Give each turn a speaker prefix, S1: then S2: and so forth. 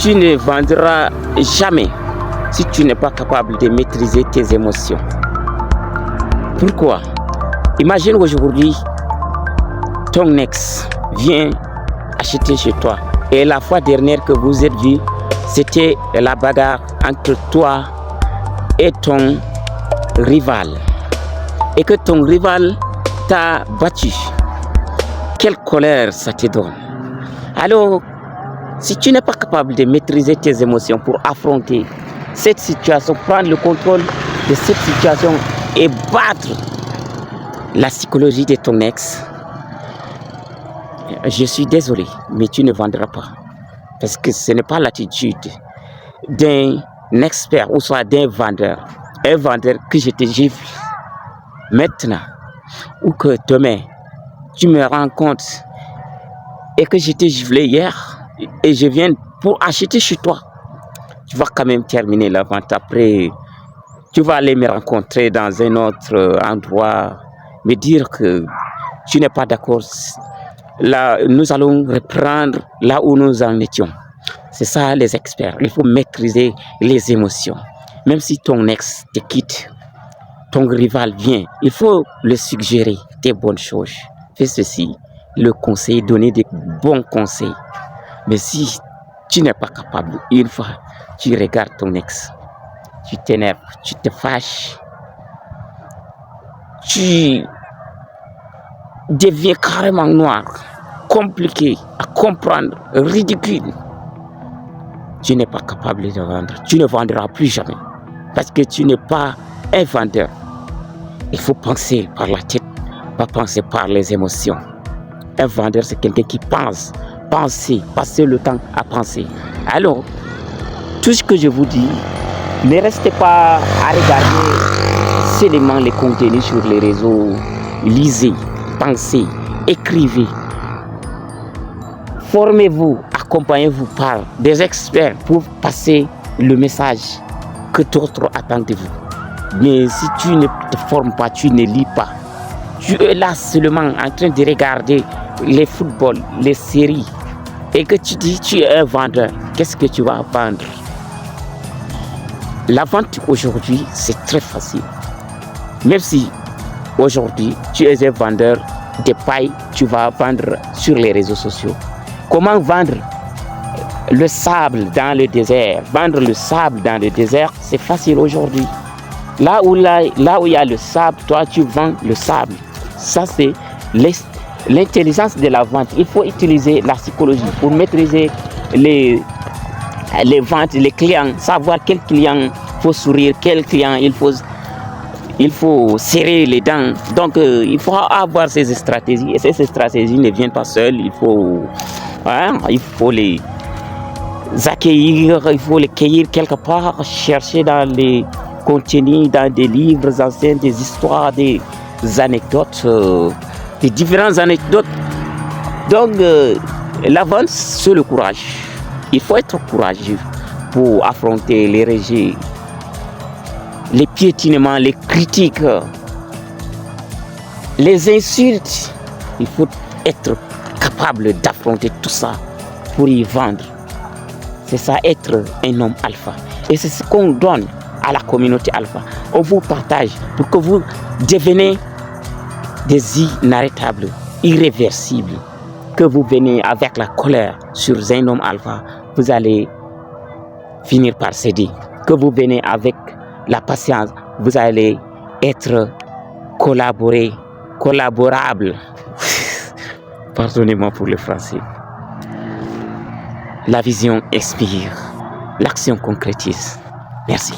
S1: tu ne vendras jamais si tu n'es pas capable de maîtriser tes émotions. Pourquoi? Imagine aujourd'hui, ton ex vient acheter chez toi. Et la fois dernière que vous êtes vus, c'était la bagarre entre toi et ton rival. Et que ton rival t'a battu. Quelle colère ça te donne. Alors, si tu n'es pas capable de maîtriser tes émotions pour affronter cette situation, prendre le contrôle de cette situation et battre la psychologie de ton ex, je suis désolé, mais tu ne vendras pas. Parce que ce n'est pas l'attitude d'un expert ou soit d'un vendeur. Un vendeur que je te gifle maintenant ou que demain, tu me rends compte et que je t'ai giflé hier et je viens pour acheter chez toi. Tu vas quand même terminer la vente. Après, tu vas aller me rencontrer dans un autre endroit, me dire que tu n'es pas d'accord. Là, nous allons reprendre là où nous en étions. C'est ça les experts. Il faut maîtriser les émotions. Même si ton ex te quitte, ton rival vient, il faut le suggérer des bonnes choses. Fais ceci, le conseil, donner des bons conseils. Mais si tu n'es pas capable, une fois, tu regardes ton ex, tu t'énerves, tu te fâches, tu deviens carrément noir, compliqué à comprendre, ridicule. Tu n'es pas capable de vendre. Tu ne vendras plus jamais. Parce que tu n'es pas un vendeur. Il faut penser par la tête, pas penser par les émotions. Un vendeur, c'est quelqu'un qui pense. Pensez, passez le temps à penser. Alors, tout ce que je vous dis, ne restez pas à regarder seulement les contenus sur les réseaux. Lisez, pensez, écrivez. Formez-vous, accompagnez-vous par des experts pour passer le message que d'autres attendent de vous. Mais si tu ne te formes pas, tu ne lis pas, tu es là seulement en train de regarder les footballs, les séries, et que tu dis tu es un vendeur, qu'est-ce que tu vas vendre? La vente aujourd'hui, c'est très facile. Même si aujourd'hui, tu es un vendeur de paille, tu vas vendre sur les réseaux sociaux. Comment vendre le sable dans le désert? Vendre le sable dans le désert, c'est facile aujourd'hui. Là où il y a le sable, toi, tu vends le sable. Ça, c'est l'intelligence de la vente. Il faut utiliser la psychologie pour maîtriser les ventes, les clients, savoir quel client faut sourire, quel client il faut serrer les dents. Donc, il faut avoir ces stratégies. Et ces stratégies ne viennent pas seules. Il faut les accueillir, il faut les cueillir quelque part, chercher dans les contenus, dans des livres anciens, des histoires, des anecdotes, des différentes anecdotes. Donc, la vente, c'est le courage. Il faut être courageux pour affronter les rejets, les piétinements, les critiques, les insultes. Il faut être capable d'affronter tout ça pour y vendre. C'est ça, être un homme alpha. Et c'est ce qu'on donne à la communauté alpha. On vous partage pour que vous deveniez des inarrêtables, irréversibles. Que vous venez avec la colère sur un homme alpha, vous allez finir par céder. Que vous venez avec la patience, vous allez être collaborable. Pardonnez-moi pour le français. La vision expire, l'action concrétise. Merci.